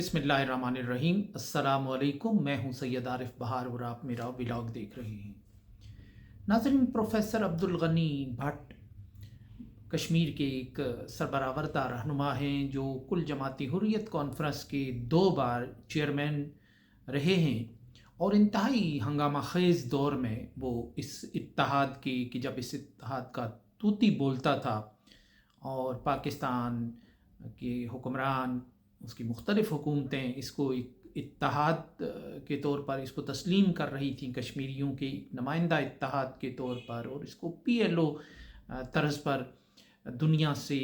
बिस्मिल्लाहिर्रहमानिर्रहीम। अस्सलाम वालेकुम। मैं हूं सैयद आरिफ बहार और आप मेरा व्लॉग देख रहे हैं। नाज़रीन, प्रोफेसर अब्दुल गनी भट्ट कश्मीर के एक सरबरावरदा रहनुमा हैं जो कुल जमाती हुर्रियत कॉन्फ्रेंस के 2 बार चेयरमैन रहे हैं और इंतहाई हंगामा खेज़ दौर में वो इस इत्तेहाद के कि जब इस इत्तेहाद का तूती बोलता था और पाकिस्तान के हुक्मरान, उसकी मुख्तलिफ़ हुकूमतें इसको एक इत्तेहाद के तौर पर इसको तस्लीम कर रही थी, कश्मीरियों के नुमाइंदा इत्तेहाद के तौर पर, और इसको PLO तर्ज पर दुनिया से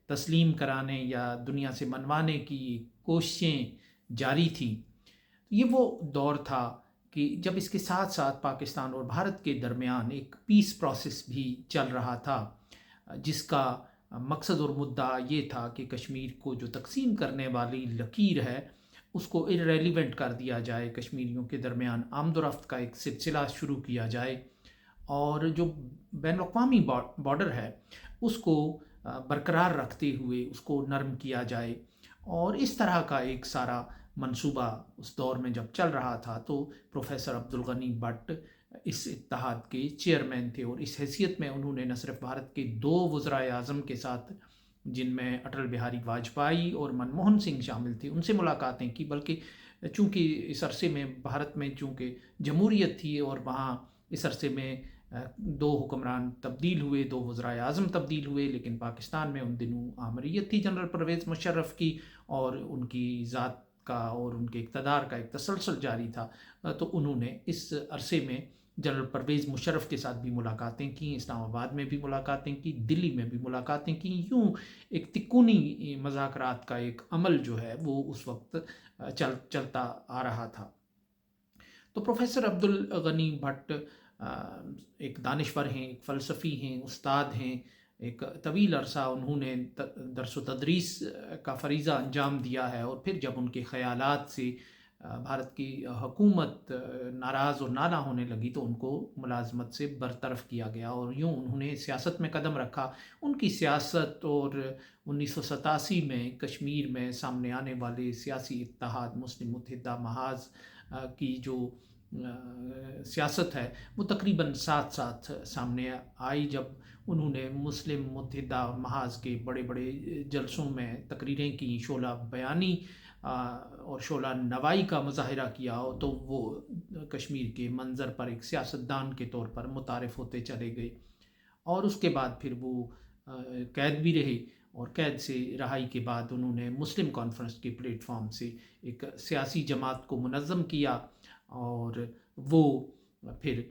तस्लीम कराने या दुनिया से मनवाने की कोशिशें जारी थी। ये वो दौर था कि जब इसके साथ साथ पाकिस्तान और भारत के दरमियान एक पीस प्रोसेस भी चल रहा था, जिसका मकसद और मुद्दा ये था कि कश्मीर को जो तकसीम करने वाली लकीर है उसको इररेलिवेंट कर दिया जाए, कश्मीरियों के दरमियान आमदोरफ्त का एक सिलसिला शुरू किया जाए और जो बैनुल-अक़वामी बॉर्डर है उसको बरकरार रखते हुए उसको नरम किया जाए। और इस तरह का एक सारा मंसूबा उस दौर में जब चल रहा था तो प्रोफेसर अब्दुल गनी भट्ट इस इत्तेहाद के चेयरमैन थे और इस हैसियत में उन्होंने न सिर्फ भारत के 2 वज़राए आज़म के साथ, जिनमें अटल बिहारी वाजपेयी और मनमोहन सिंह शामिल थे, उनसे मुलाकातें की, बल्कि चूँकि इस अरसे में भारत में चूँकि जमहूरियत थी और वहाँ इस अरसे में 2 हुक्मरान तब्दील हुए, 2 वज़राए आज़म तब्दील हुए, लेकिन पाकिस्तान में उन दिनों आमरीत थी जनरल परवेज़ मुशर्रफ की और उनकी ज़ात का और उनके इक़्तिदार का एक तसलसल जारी था। तो उन्होंने इस अरसे में जनरल परवेज़ मुशर्रफ के साथ भी मुलाकातें की, इस्लामाबाद में भी मुलाकातें की, दिल्ली में भी मुलाकातें की। यूँ एक तिकोनी मज़ाकरात का एक अमल जो है वो उस वक्त चलता आ रहा था। तो प्रोफेसर अब्दुल गनी भट्ट एक दानिश्वर हैं, एक फ़लसफ़ी हैं, उस्ताद हैं। एक तवील अरसा उन्होंने दरस व तदरीस का फ़रीज़ा अंजाम दिया है और फिर जब उनके ख़यालात से भारत की हुकूमत नाराज़ और नाला होने लगी तो उनको मुलाज़मत से बरतरफ़ किया गया और यूँ उन्होंने सियासत में कदम रखा। उनकी सियासत और 1987 में कश्मीर में सामने आने वाले सियासी इत्तेहाद, मुस्लिम मुत्तहिदा महाज़ की जो सियासत है वो तकरीबन साथ साथ सामने आई, जब उन्होंने मुस्लिम मुत्तहिदा महाज़ के बड़े बड़े जलसों में तकरीरें की, शोला बयानी और शोला नवाई का मुजाहिरा किया, तो वो कश्मीर के मंज़र पर एक सियासतदान के तौर पर मुतारिफ़ होते चले गए। और उसके बाद फिर वो कैद भी रहे और कैद से रहाई के बाद उन्होंने मुस्लिम कॉन्फ्रेंस के प्लेटफॉर्म से एक सियासी जमात को मुनज़्ज़म किया और वो फिर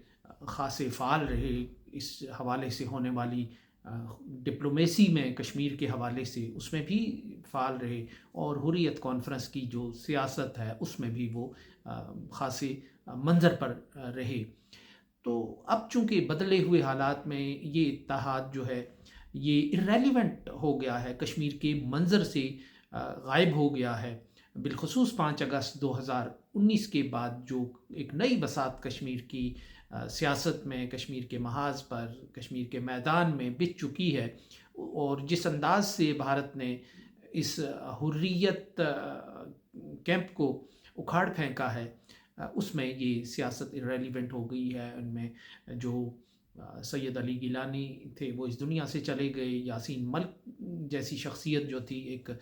ख़ासे फ़ाल रहे इस हवाले से होने वाली डिप्लोमेसी में, कश्मीर के हवाले से उसमें भी फ़ाल रहे और हुर्रियत कॉन्फ्रेंस की जो सियासत है उसमें भी वो ख़ासे मंज़र पर रहे। तो अब चूँकि बदले हुए हालात में ये इत्तेहाद जो है ये इर्रेलिवेंट हो गया है, कश्मीर के मंज़र से गायब हो गया है। बिलखुसूस 5 अगस्त 2019 के बाद जो एक नई बसात कश्मीर की सियासत में, कश्मीर के महाज़ पर, कश्मीर के मैदान में बिछ चुकी है और जिस अंदाज से भारत ने इस हुर्रियत कैंप को उखाड़ फेंका है, उसमें ये सियासत इर्रेलिवेंट हो गई है। उनमें जो सैयद अली गिलानी थे वो इस दुनिया से चले गए, यासीन मलिक जैसी शख्सियत जो थी एक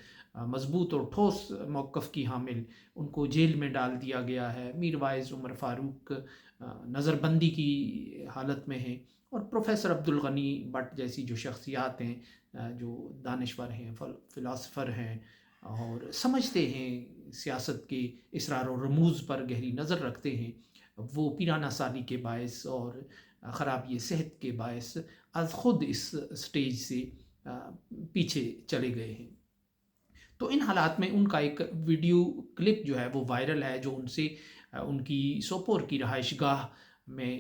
मज़बूत और ठोस मौक़िफ़ की हामिल, उनको जेल में डाल दिया गया है। मीर वाइज़ उमर फ़ारूक नज़रबंदी की हालत में हैं और प्रोफेसर अब्दुल गनी भट्ट जैसी जो शख्सियात हैं, जो दानिश्वर हैं, फ़िलासफ़र हैं और समझते हैं, सियासत के इसरार और रमूज़ पर गहरी नज़र रखते हैं, वो पीराना साली के बायस और ख़राबी सेहत के बायस आज ख़ुद इस स्टेज से पीछे चले गए हैं। तो इन हालात में उनका एक वीडियो क्लिप जो है वो वायरल है, जो उनसे उनकी सोपोर की रहायशगाह में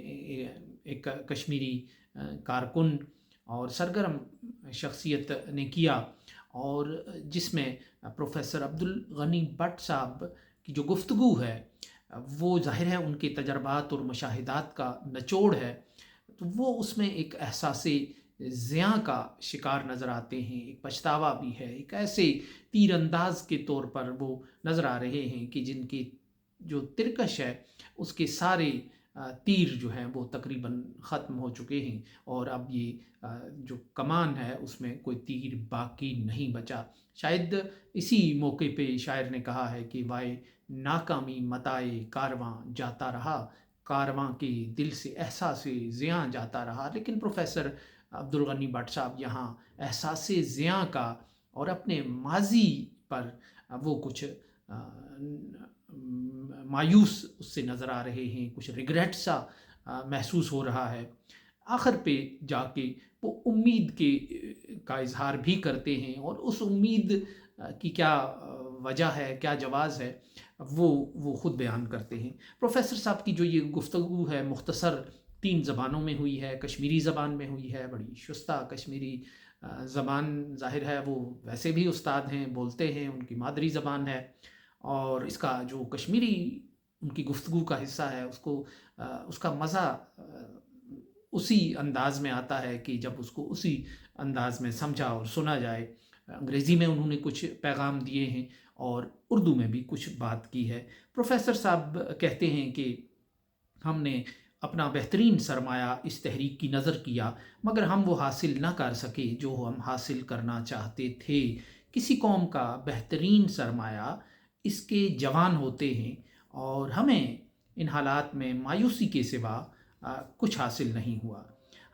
एक कश्मीरी कारकुन और सरगर्म शख्सियत ने किया और जिसमें प्रोफेसर अब्दुल गनी भट्ट साहब की जो गुफ्तगू है वो ज़ाहिर है उनके तजर्बात और मुशाहिदात का निचोड़ है। तो वो उसमें एक एहसास ज़िया का शिकार नज़र आते हैं, एक पछतावा भी है, एक ऐसे तीर अंदाज के तौर पर वो नज़र आ रहे हैं कि जिनकी जो तिरकश है उसके सारे तीर जो हैं वो तकरीबन ख़त्म हो चुके हैं, और अब ये जो कमान है उसमें कोई तीर बाकी नहीं बचा। शायद इसी मौके पे शायर ने कहा है कि वाए नाकामी मताए कारवां जाता रहा, कारवां के दिल से एहसास ज़िया जाता रहा। लेकिन प्रोफेसर अब्दुल गनी भट्ट साहब यहाँ एहसास ज़िया का और अपने माजी पर वो कुछ मायूस उससे नज़र आ रहे हैं, कुछ रिग्रेट सा महसूस हो रहा है। आखिर पे जाके वो उम्मीद के का इजहार भी करते हैं, और उस उम्मीद की क्या वजह है, क्या जवाज़ है, वो ख़ुद बयान करते हैं। प्रोफेसर साहब की जो ये गुफ्तगू है मुख्तसर 3 ज़बानों में हुई है। कश्मीरी ज़बान में हुई है, बड़ी शुस्ता कश्मीरी ज़बान, ज़ाहिर है वो वैसे भी उस्ताद हैं, बोलते हैं, उनकी मादरी ज़बान है, और इसका जो कश्मीरी उनकी गुफ्तगू का हिस्सा है उसको उसका मज़ा उसी अंदाज़ में आता है कि जब उसको उसी अंदाज़ में समझा और सुना जाए। अंग्रेज़ी में उन्होंने कुछ पैगाम दिए हैं और उर्दू में भी कुछ बात की है। प्रोफेसर साहब कहते हैं कि हमने अपना बेहतरीन सरमाया इस तहरीक की नज़र किया, मगर हम वो हासिल ना कर सके जो हम हासिल करना चाहते थे। किसी कौम का बेहतरीन सरमाया इसके जवान होते हैं, और हमें इन हालात में मायूसी के सिवा कुछ हासिल नहीं हुआ।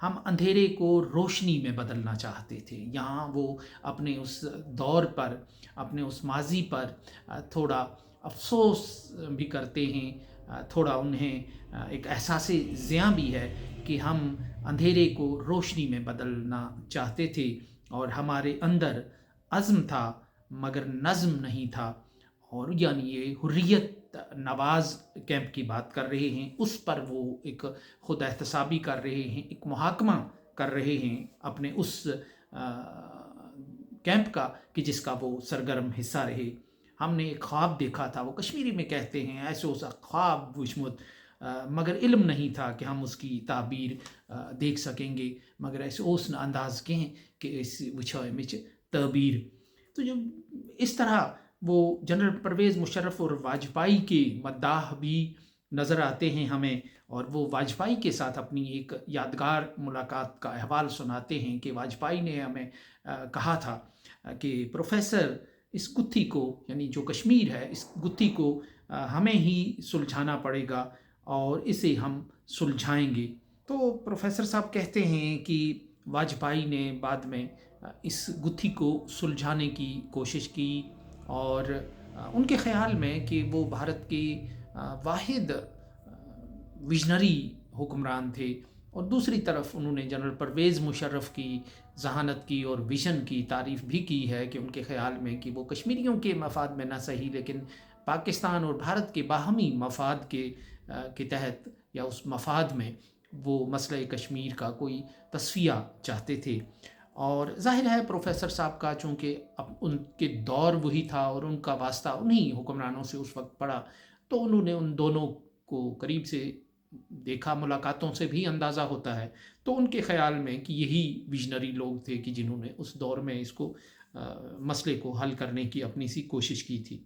हम अंधेरे को रोशनी में बदलना चाहते थे। यहाँ वो अपने उस दौर पर, अपने उस माजी पर थोड़ा अफसोस भी करते हैं, थोड़ा उन्हें एक एहसास ज़िया भी है कि हम अंधेरे को रोशनी में बदलना चाहते थे, और हमारे अंदर अज़्म था मगर नज़्म नहीं था। और यानी ये हुर्रियत नवाज़ कैंप की बात कर रहे हैं, उस पर वो एक खुद एहतसाबी कर रहे हैं, एक मुहाकमा कर रहे हैं अपने उस कैंप का कि जिसका वो सरगर्म हिस्सा रहे। हमने एक ख्वाब देखा था, वो कश्मीरी में कहते हैं, ऐसे उस ख्वाब बुशमुत, मगर इल्म नहीं था कि हम उसकी ताबीर देख सकेंगे, मगर ऐसे उस अंदाज के हैं कि इस विषय में तबीर। तो जो इस तरह वो जनरल परवेज़ मुशर्रफ और वाजपेयी के मद्दाह भी नज़र आते हैं हमें, और वो वाजपेयी के साथ अपनी एक यादगार मुलाकात का अहवाल सुनाते हैं कि वाजपेयी ने हमें कहा था कि प्रोफेसर, इस गुत्थी को, यानी जो कश्मीर है, इस गुत्थी को हमें ही सुलझाना पड़ेगा और इसे हम सुलझाएंगे। तो प्रोफेसर साहब कहते हैं कि वाजपेयी ने बाद में इस गुत्थी को सुलझाने की कोशिश की, और उनके ख़्याल में कि वो भारत के वाहिद विजनरी हुक्मरान थे, और दूसरी तरफ उन्होंने जनरल परवेज़ मुशर्रफ की जहानत की और विजन की तारीफ़ भी की है कि उनके ख़्याल में कि वो कश्मीरियों के मफाद में ना सही, लेकिन पाकिस्तान और भारत के बाहमी मफाद के तहत या उस मफाद में वो मसले कश्मीर का कोई तस्फिया चाहते थे। और ज़ाहिर है प्रोफेसर साहब का चूँकि अब उनके दौर वही था और उनका वास्ता उन्हीं हुक्मरानों से उस वक्त पड़ा, तो उन्होंने उन दोनों को करीब से देखा, मुलाकातों से भी अंदाज़ा होता है। तो उनके ख़्याल में कि यही विजनरी लोग थे कि जिन्होंने उस दौर में इसको मसले को हल करने की अपनी सी कोशिश की थी।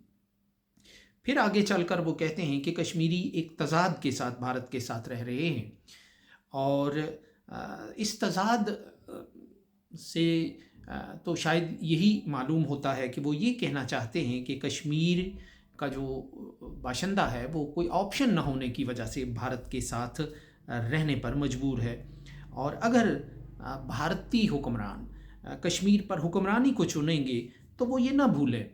फिर आगे चलकर वो कहते हैं कि कश्मीरी एक तज़ाद के साथ भारत के साथ रह रहे हैं, और इस तज़ाद से तो शायद यही मालूम होता है कि वो ये कहना चाहते हैं कि कश्मीर का जो बाशिंदा है वो कोई ऑप्शन न होने की वजह से भारत के साथ रहने पर मजबूर है, और अगर भारतीय हुक्मरान कश्मीर पर हुक्मरानी को चुनेंगे तो वो ये ना भूलें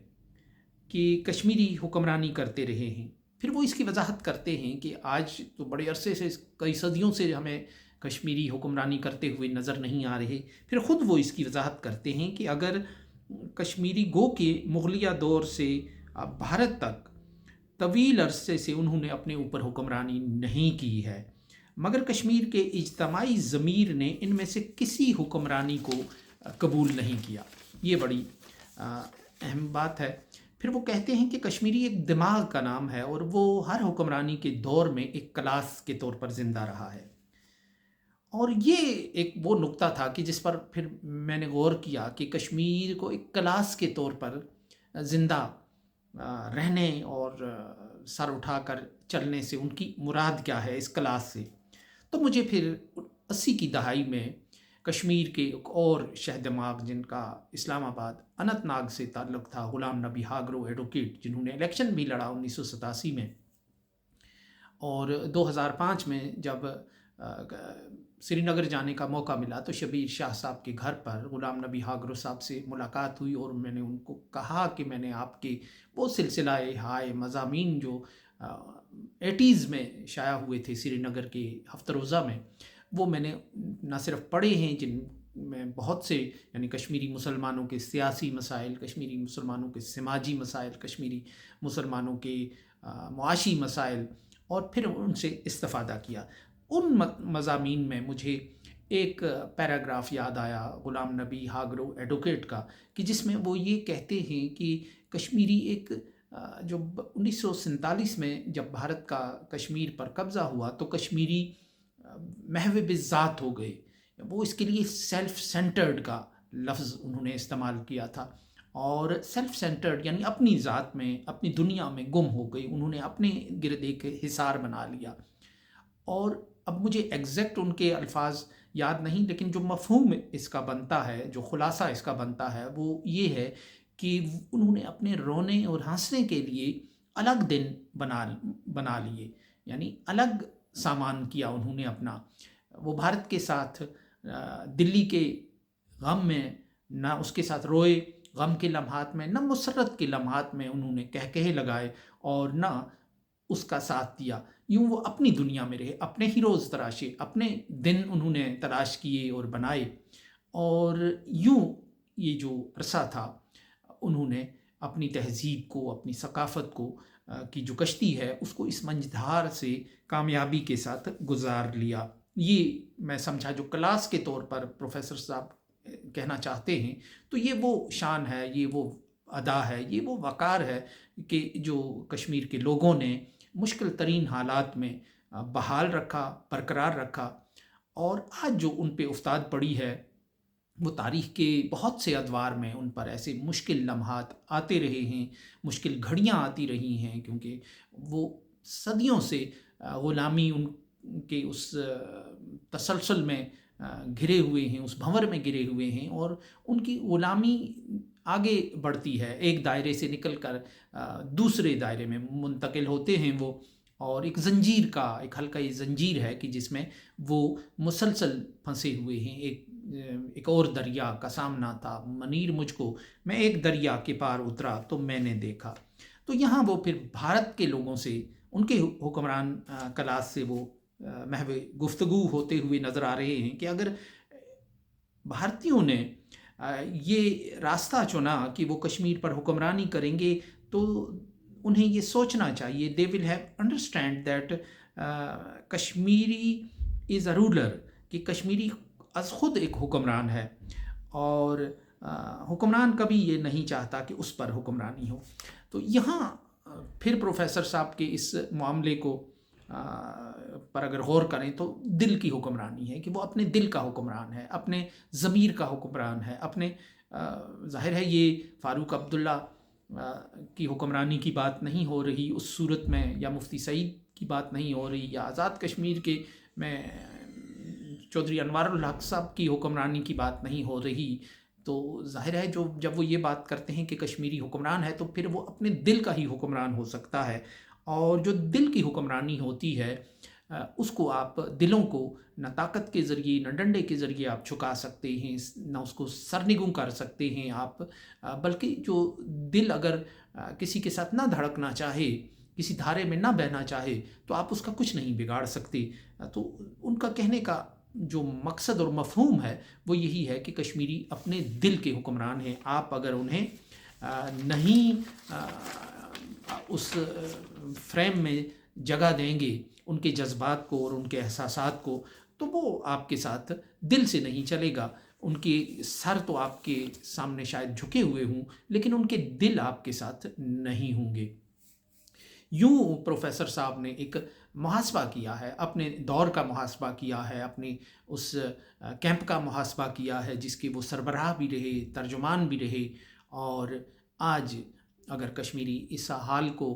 कि कश्मीरी हुक्मरानी करते रहे हैं। फिर वो इसकी वजाहत करते हैं कि आज तो बड़े अरसे से, कई सदियों से हमें कश्मीरी हुक्मरानी करते हुए नज़र नहीं आ रहे। फिर ख़ुद वो इसकी वजाहत करते हैं कि अगर कश्मीरी गो के मुग़लिया दौर से भारत तक तवील अरसे से उन्होंने अपने ऊपर हुक्मरानी नहीं की है, मगर कश्मीर के इज्तमाई ज़मीर ने इनमें से किसी हुक्मरानी को कबूल नहीं किया। ये बड़ी अहम बात है। फिर वो कहते हैं कि कश्मीरी एक दिमाग का नाम है, और वो हर हुक्मरानी के दौर में एक क्लास के तौर पर ज़िंदा रहा है। اور یہ ایک وہ نقطہ تھا کہ جس پر پھر میں نے غور کیا کہ کشمیر کو ایک کلاس کے طور پر زندہ رہنے اور سر اٹھا کر چلنے سے ان کی مراد کیا ہے اس کلاس سے. تو مجھے پھر 80 کی دہائی میں کشمیر کے ایک اور شہ دماغ جن کا اسلام آباد اننت ناگ سے تعلق تھا، غلام نبی ہاگرو ایڈوکیٹ، جنہوں نے الیکشن بھی لڑا 1987 میں، اور 2005 میں جب سری نگر جانے کا موقع ملا تو شبیر شاہ صاحب کے گھر پر غلام نبی ہاگرو صاحب سے ملاقات ہوئی، اور میں نے ان کو کہا کہ میں نے آپ کے وہ سلسلہ ہائے مضامین جو 80s میں شائع ہوئے تھے سری نگر کے ہفتہ روزہ میں، وہ میں نے نہ صرف پڑھے ہیں، جن میں بہت سے یعنی کشمیری مسلمانوں کے سیاسی مسائل، کشمیری مسلمانوں کے سماجی مسائل، کشمیری مسلمانوں کے معاشی مسائل، اور پھر ان سے استفادہ کیا. ان مضامین میں مجھے ایک پیراگراف یاد آیا غلام نبی ہاگرو ایڈوکیٹ کا، کہ جس میں وہ یہ کہتے ہیں کہ کشمیری ایک جو 1947 میں جب بھارت کا کشمیر پر قبضہ ہوا تو کشمیری محو بالذات ہو گئے. وہ اس کے لیے سیلف سینٹرڈ کا لفظ انہوں نے استعمال کیا تھا، اور سیلف سینٹرڈ یعنی اپنی ذات میں، اپنی دنیا میں گم ہو گئی. انہوں نے اپنے گرد ایک حصار بنا لیا. اور اب مجھے ایگزیکٹ ان کے الفاظ یاد نہیں، لیکن جو مفہوم اس کا بنتا ہے، جو خلاصہ اس کا بنتا ہے، وہ یہ ہے کہ انہوں نے اپنے رونے اور ہنسنے کے لیے الگ دن بنا لیے، یعنی الگ سامان کیا انہوں نے اپنا. وہ بھارت کے ساتھ دلی کے غم میں نہ اس کے ساتھ روئے، غم کے لمحات میں نہ مسرت کے لمحات میں انہوں نے کہے لگائے، اور نہ اس کا ساتھ دیا. یوں وہ اپنی دنیا میں رہے، اپنے ہی روز تراشے، اپنے دن انہوں نے تلاش کیے اور بنائے. اور یوں یہ جو عرصہ تھا انہوں نے اپنی تہذیب کو، اپنی ثقافت کو کی جو کشتی ہے اس کو اس منجدھار سے کامیابی کے ساتھ گزار لیا. یہ میں سمجھا جو کلاس کے طور پر پروفیسر صاحب کہنا چاہتے ہیں، تو یہ وہ شان ہے، یہ وہ ادا ہے، یہ وہ وقار ہے کہ جو کشمیر کے لوگوں نے مشکل ترین حالات میں بحال رکھا، برقرار رکھا. اور آج جو ان پہ افتاد پڑی ہے، وہ تاریخ کے بہت سے ادوار میں ان پر ایسے مشکل لمحات آتے رہے ہیں، مشکل گھڑیاں آتی رہی ہیں، کیونکہ وہ صدیوں سے غلامی ان کے اس تسلسل میں گھرے ہوئے ہیں، اس بھنور میں گرے ہوئے ہیں، اور ان کی غلامی آگے بڑھتی ہے، ایک دائرے سے نکل کر دوسرے دائرے میں منتقل ہوتے ہیں وہ. اور ایک زنجیر کا، ایک ہلکا یہ زنجیر ہے کہ جس میں وہ مسلسل پھنسے ہوئے ہیں. ایک اور دریا کا سامنا تھا، منیر مجھ کو، میں ایک دریا کے پار اترا تو میں نے دیکھا. تو یہاں وہ پھر بھارت کے لوگوں سے، ان کے حکمران کلاس سے وہ محو گفتگو ہوتے ہوئے نظر آ رہے ہیں کہ اگر بھارتیوں نے یہ راستہ چنا کہ وہ کشمیر پر حکمرانی کریں گے تو انہیں یہ سوچنا چاہیے، they will have understand that Kashmiri is a ruler, کہ کشمیری از خود ایک حکمران ہے، اور حکمران کبھی یہ نہیں چاہتا کہ اس پر حکمرانی ہو. تو یہاں پھر پروفیسر صاحب کے اس معاملے کو پر اگر غور کریں تو دل کی حکمرانی ہے، کہ وہ اپنے دل کا حکمران ہے، اپنے ضمیر کا حکمران ہے، اپنے ظاہر ہے یہ فاروق عبداللہ کی حکمرانی کی بات نہیں ہو رہی اس صورت میں، یا مفتی سعید کی بات نہیں ہو رہی، یا آزاد کشمیر کے میں چودھری انوار الحق صاحب کی حکمرانی کی بات نہیں ہو رہی. تو ظاہر ہے جب وہ یہ بات کرتے ہیں کہ کشمیری حکمران ہے تو پھر وہ اپنے دل کا ہی حکمران ہو سکتا ہے. اور جو دل کی حکمرانی ہوتی ہے اس کو آپ دلوں کو نہ طاقت کے ذریعے نہ ڈنڈے کے ذریعے آپ چھکا سکتے ہیں، نہ اس کو سرنگوں کر سکتے ہیں آپ، بلکہ جو دل اگر کسی کے ساتھ نہ دھڑکنا چاہے، کسی دھارے میں نہ بہنا چاہے، تو آپ اس کا کچھ نہیں بگاڑ سکتے. تو ان کا کہنے کا جو مقصد اور مفہوم ہے وہ یہی ہے کہ کشمیری اپنے دل کے حکمران ہیں. آپ اگر انہیں نہیں اس فریم میں جگہ دیں گے، ان کے جذبات کو اور ان کے احساسات کو، تو وہ آپ کے ساتھ دل سے نہیں چلے گا. ان کے سر تو آپ کے سامنے شاید جھکے ہوئے ہوں، لیکن ان کے دل آپ کے ساتھ نہیں ہوں گے. یوں پروفیسر صاحب نے ایک محاسبہ کیا ہے، اپنے دور کا محاسبہ کیا ہے، اپنے اس کیمپ کا محاسبہ کیا ہے جس کے وہ سربراہ بھی رہے، ترجمان بھی رہے، اور آج اگر کشمیری اس حال کو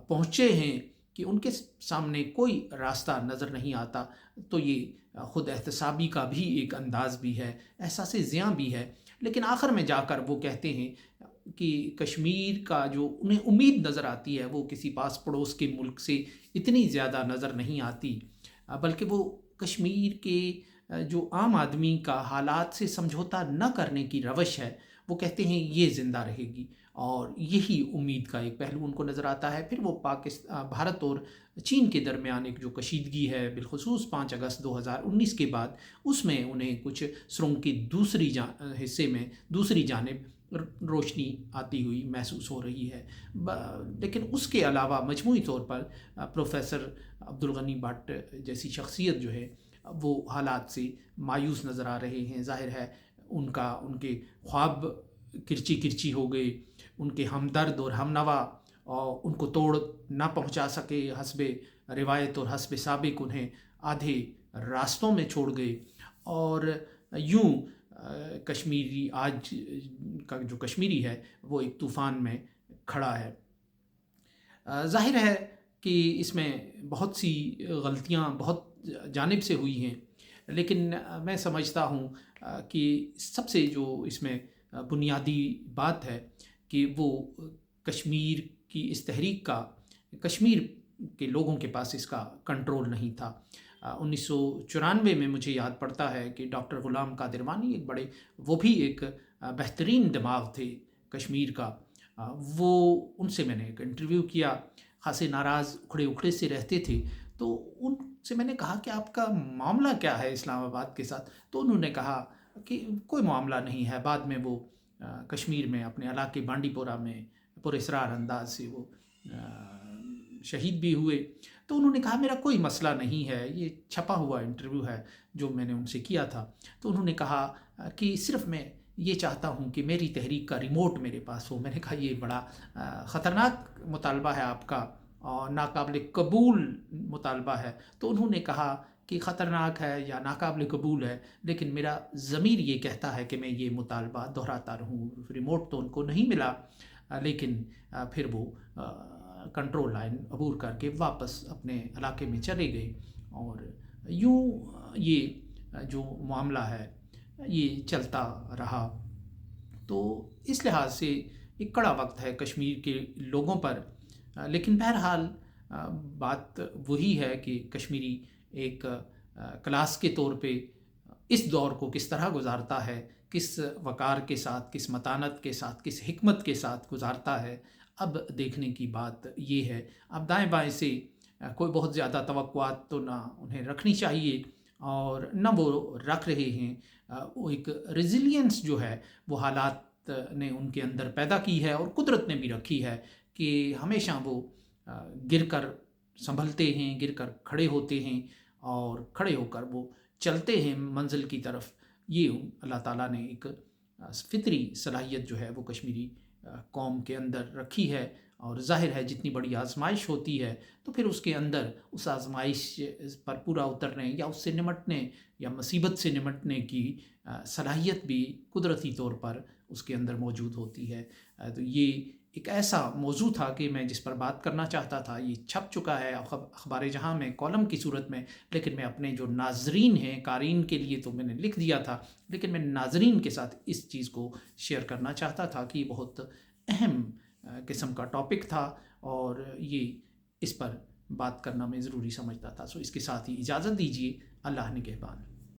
پہنچے ہیں کہ ان کے سامنے کوئی راستہ نظر نہیں آتا، تو یہ خود احتسابی کا بھی ایک انداز بھی ہے، احساس زیاں بھی ہے۔ لیکن آخر میں جا کر وہ کہتے ہیں کہ کشمیر کا جو انہیں امید نظر آتی ہے وہ کسی پاس پڑوس کے ملک سے اتنی زیادہ نظر نہیں آتی، بلکہ وہ کشمیر کے جو عام آدمی کا حالات سے سمجھوتا نہ کرنے کی روش ہے، وہ کہتے ہیں یہ زندہ رہے گی، اور یہی امید کا ایک پہلو ان کو نظر آتا ہے۔ پھر وہ بھارت اور چین کے درمیان ایک جو کشیدگی ہے، بالخصوص 5 اگست 2019 کے بعد، اس میں انہیں کچھ سرنگ کی دوسری حصے میں دوسری جانب روشنی آتی ہوئی محسوس ہو رہی ہے۔ لیکن اس کے علاوہ مجموعی طور پر پروفیسر عبدالغنی بٹ جیسی شخصیت جو ہے وہ حالات سے مایوس نظر آ رہے ہیں۔ ظاہر ہے ان کے خواب کرچی کرچی ہو گئے، ان کے ہمدرد اور ہم نوا اور ان کو توڑ نہ پہنچا سکے، حسب روایت اور حسب سابق انہیں آدھے راستوں میں چھوڑ گئے، اور یوں کشمیری آج کا جو کشمیری ہے وہ ایک طوفان میں کھڑا ہے۔ ظاہر ہے کہ اس میں بہت سی غلطیاں بہت جانب سے ہوئی ہیں، لیکن میں سمجھتا ہوں کہ سب سے جو اس میں بنیادی بات ہے کہ وہ کشمیر کی اس تحریک کا، کشمیر کے لوگوں کے پاس اس کا کنٹرول نہیں تھا۔ 1994 میں مجھے یاد پڑتا ہے کہ ڈاکٹر غلام قادر وانی وہ بھی ایک بہترین دماغ تھے کشمیر کا، وہ ان سے میں نے ایک انٹرویو کیا، خاصے ناراض اکھڑے اکھڑے سے رہتے تھے، تو ان سے میں نے کہا کہ آپ کا معاملہ کیا ہے اسلام آباد کے ساتھ؟ تو انہوں نے کہا کہ کوئی معاملہ نہیں ہے۔ بعد میں وہ کشمیر میں اپنے علاقے بانڈی پورہ میں پراسرار انداز سے وہ شہید بھی ہوئے۔ تو انہوں نے کہا میرا کوئی مسئلہ نہیں ہے، یہ چھپا ہوا انٹرویو ہے جو میں نے ان سے کیا تھا۔ تو انہوں نے کہا کہ صرف میں یہ چاہتا ہوں کہ میری تحریک کا ریموٹ میرے پاس ہو۔ میں نے کہا یہ بڑا خطرناک مطالبہ ہے آپ کا اور ناقابل قبول مطالبہ ہے۔ تو انہوں نے کہا کہ خطرناک ہے یا ناقابل قبول ہے، لیکن میرا ضمیر یہ کہتا ہے کہ میں یہ مطالبہ دہراتا رہوں۔ ریموٹ تو ان کو نہیں ملا، لیکن پھر وہ کنٹرول لائن عبور کر کے واپس اپنے علاقے میں چلے گئے، اور یوں یہ جو معاملہ ہے یہ چلتا رہا۔ تو اس لحاظ سے ایک کڑا وقت ہے کشمیر کے لوگوں پر، لیکن بہرحال بات وہی ہے کہ کشمیری ایک کلاس کے طور پہ اس دور کو کس طرح گزارتا ہے، کس وقار کے ساتھ، کس متانت کے ساتھ، کس حکمت کے ساتھ گزارتا ہے، اب دیکھنے کی بات یہ ہے۔ اب دائیں بائیں سے کوئی بہت زیادہ توقعات تو نہ انہیں رکھنی چاہیے، اور نہ وہ رکھ رہے ہیں۔ وہ ایک ریزیلینس جو ہے وہ حالات نے ان کے اندر پیدا کی ہے، اور قدرت نے بھی رکھی ہے کہ ہمیشہ وہ گر کر سنبھلتے ہیں، گر کر کھڑے ہوتے ہیں، اور کھڑے ہو کر وہ چلتے ہیں منزل کی طرف۔ یہ اللہ تعالیٰ نے ایک فطری صلاحیت جو ہے وہ کشمیری قوم کے اندر رکھی ہے، اور ظاہر ہے جتنی بڑی آزمائش ہوتی ہے تو پھر اس کے اندر اس آزمائش پر پورا اترنے یا اس سے نمٹنے یا مصیبت سے نمٹنے کی صلاحیت بھی قدرتی طور پر اس کے اندر موجود ہوتی ہے۔ تو یہ ایک ایسا موضوع تھا کہ میں جس پر بات کرنا چاہتا تھا، یہ چھپ چکا ہے اخبار جہاں میں کالم کی صورت میں، لیکن میں اپنے جو ناظرین ہیں، قارئین کے لیے تو میں نے لکھ دیا تھا، لیکن میں ناظرین کے ساتھ اس چیز کو شیئر کرنا چاہتا تھا کہ یہ بہت اہم قسم کا ٹاپک تھا، اور یہ اس پر بات کرنا میں ضروری سمجھتا تھا۔ سو اس کے ساتھ ہی اجازت دیجیے، اللہ نگہبان۔